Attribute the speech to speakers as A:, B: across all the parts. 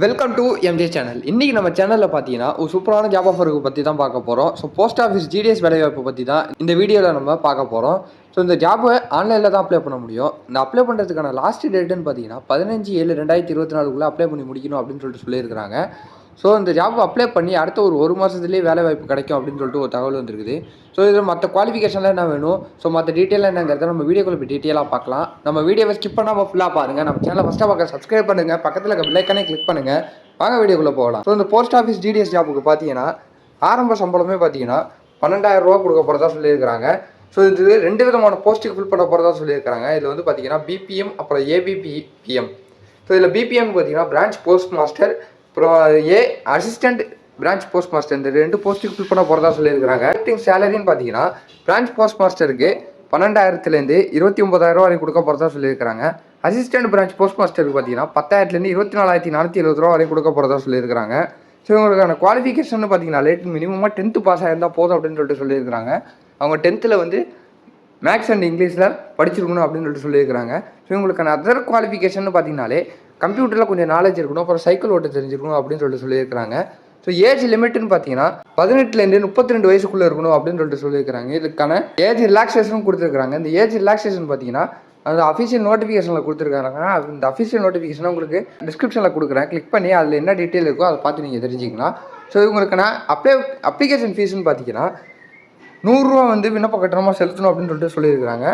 A: Welcome to MJ channel. இன்றைக்கி நம்ம சேனலில் பார்த்தீங்கன்னா ஒரு சூப்பரான ஜாப் ஆஃபருக்கு பற்றி தான் பார்க்க போகிறோம். ஸோ போஸ்ட் ஆஃபீஸ் ஜிடிஎஸ் வேலைவாய்ப்பு பற்றி தான் இந்த வீடியோவில் நம்ம பார்க்க போகிறோம். ஸோ இந்த ஜாப்பை ஆன்லைனில் தான் அப்ளை பண்ண முடியும். இந்த அப்ளை பண்ணுறதுக்கான லாஸ்ட் டேட்டுன்னு பார்த்தீங்கன்னா 15/7/2024 அப்ளை பண்ணி முடிக்கணும் அப்படின்னு சொல்லிட்டு சொல்லியிருக்கிறாங்க. ஸோ இந்த ஜாப் அப்ளை பண்ணி அடுத்த ஒரு மாதத்துலேயே வேலை வாய்ப்பு கிடைக்கும் அப்படின்னு சொல்லிட்டு ஒரு தகவல் வந்துருக்குது. ஸோ இதில் மற்ற குவாலிஃபிகேஷன்லாம் என்ன வேணும், ஸோ மற்ற டீட்டெயிலாக என்னங்கிறத நம்ம வீடியோக்குள்ள போய் டீட்டெயிலாக பார்க்கலாம். நம்ம வீடியோவை ஸ்கிப் பண்ணாமல் ஃபுல்லாக பாருங்கள். நம்ம சேனலை ஃபஸ்ட்டாக பார்க்க சப்ஸ்கிரைப் பண்ணுங்கள், பக்கத்தில் இருக்க பெல் ஐக்கானே கிளிக் பண்ணுங்கள். வாங்க வீடியோக்குள்ளே போகலாம். ஸோ இந்த போஸ்ட் ஆஃபீஸ் ஜிடிஎஸ் ஜாப்புக்கு பார்த்தீங்கன்னா ஆரம்ப சம்பளமே பார்த்தீங்கன்னா 12,000 ரூபா கொடுக்க போகிறதா சொல்லியிருக்கிறாங்க. ஸோ இது 2 விதமான போஸ்ட்டுக்கு ஃபில் பண்ண போகிறதா சொல்லியிருக்காங்க. இதில் வந்து பார்த்தீங்கன்னா பிபிஎம் அப்புறம் ஏபிபிஎம். ஸோ இதில் பிபிஎம் பார்த்தீங்கன்னா பிரான்ச் போஸ்ட் மாஸ்டர், அப்புறம் அசிஸ்டன்ட் பிரான்ச் போஸ்ட் மாஸ்டர், இந்த 2 போஸ்ட்டுக்கு ஃபில் பண்ண போகிறதா சொல்லியிருக்காங்க. சேலரின்னு பார்த்தீங்கன்னா பிரான்ச் போஸ்ட் மாஸ்டருக்கு 12,000 29,000 வரைக்கும் கொடுக்க போகிறதா சொல்லியிருக்காங்க. அசிஸ்டன்ட் பிரான்ச் போஸ்ட் மாஸ்டருக்கு பார்த்தீங்கன்னா 10,000 24,470 வரைக்கும் கொடுக்க போகிறதா சொல்லியிருக்காங்க. ஸோ இவங்களுக்கான குவாலிஃபிகேஷன் பார்த்தீங்கன்னா மினிமமாக 10th பாஸ் ஆகிருந்தால் போதும் அப்படின்னு சொல்லிட்டு சொல்லியிருக்காங்க. அவங்க 10th வந்து மேக்ஸ் அண்ட் இங்கிலீஷில் படிச்சிருக்கணும் அப்படின்னு சொல்லிட்டு சொல்லியிருக்காங்க. ஸோ இவங்களுக்கான அதர் குவாலிஃபிகேஷன் பார்த்தீங்கன்னாலே கம்ப்யூட்டரில் கொஞ்சம் நாலேஜ் இருக்கணும், அப்புறம் சைக்கிள் ஓட்ட தெரிஞ்சிருக்கணும் அப்படின்னு சொல்லிட்டு சொல்லியிருக்காங்க. ஸோ ஏஜ் லிமிட்னு பார்த்தீங்கன்னா 18 32 வயசுக்குள்ளே இருக்கணும் அப்படின்னு சொல்லிட்டு சொல்லியிருக்காங்க. இதுக்கான ஏஜ் ரிலாக்ஸேஷனும் கொடுத்துருக்காங்க. இந்த ஏஜ் ரிலாக்ஸேஷன் பார்த்தீங்கன்னா அந்த அஃபிஷியல் நோட்டிஃபிகேஷனில் கொடுத்துருக்காங்க. அந்த அஃபிஷியல் நோட்டிஃபிகேஷனை உங்களுக்கு டிஸ்கிரிப்ஷனில் கொடுக்குறேன். கிளிக் பண்ணி அதில் என்ன டீட்டெயில் இருக்கோ அதை பார்த்து நீங்கள் தெரிஞ்சிக்கலாம். ஸோ இவங்களுக்கான அப்ளிகேஷன் ஃபீஸ்ன்னு பார்த்தீங்கன்னா 100 ரூபா வந்து விண்ணப்ப கட்டணமாக செலுத்தணும் அப்படின்னு சொல்லிட்டு சொல்லியிருக்காங்க.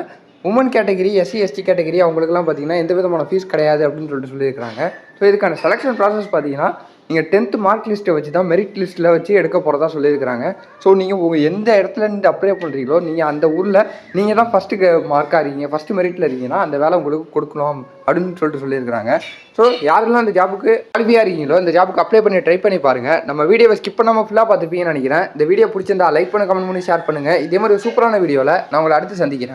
A: Woman category, SC ST category அவங்களுக்குலாம் பார்த்தீங்கன்னா எந்த விதமான ஃபீஸ் கிடையாது அப்படின்னு சொல்லிட்டு சொல்லியிருக்காங்க. ஸோ இதுக்கான செலெக்ஷன் ப்ராசஸ் பார்த்தீங்கன்னா நீங்கள் 10th மார்க் லிஸ்ட்டை வச்சு தான் மெரிட் லிஸ்ட்டில் வச்சு எடுக்க போகிறதா சொல்லியிருக்கிறாங்க. ஸோ நீங்கள் உங்கள் எந்த இடத்துல இருந்து அப்ளை பண்ணுறீங்களோ நீங்கள் அந்த ஊரில் நீங்கள் தான் ஃபஸ்ட்டு மார்க்காக இருக்கீங்க, ஃபஸ்ட்டு மெரிட்டில் இருக்கீங்கன்னா அந்த வேலை உங்களுக்கு கொடுக்கணும் அப்படின்னு சொல்லிட்டு சொல்லியிருக்கிறாங்க. ஸோ யாரெல்லாம் இந்த ஜாப்புக்கு குவாலிஃபையாக இருக்கீங்களோ இந்த ஜாப்புக்கு அப்ளை பண்ணி ட்ரை பண்ணி பாருங்கள். நம்ம வீடியோவை ஸ்கிப் பண்ணாமல் ஃபுல்லாக பார்த்துப்பீங்கன்னு நினைக்கிறேன். இந்த வீடியோ பிடிச்சிருந்தா லைக் பண்ணி, கமெண்ட் பண்ணி, ஷேர் பண்ணுங்கள். இதே மாதிரி ஒரு சூப்பரான வீடியோவில் நான் உங்களை அடுத்து சந்திக்கிறேன்.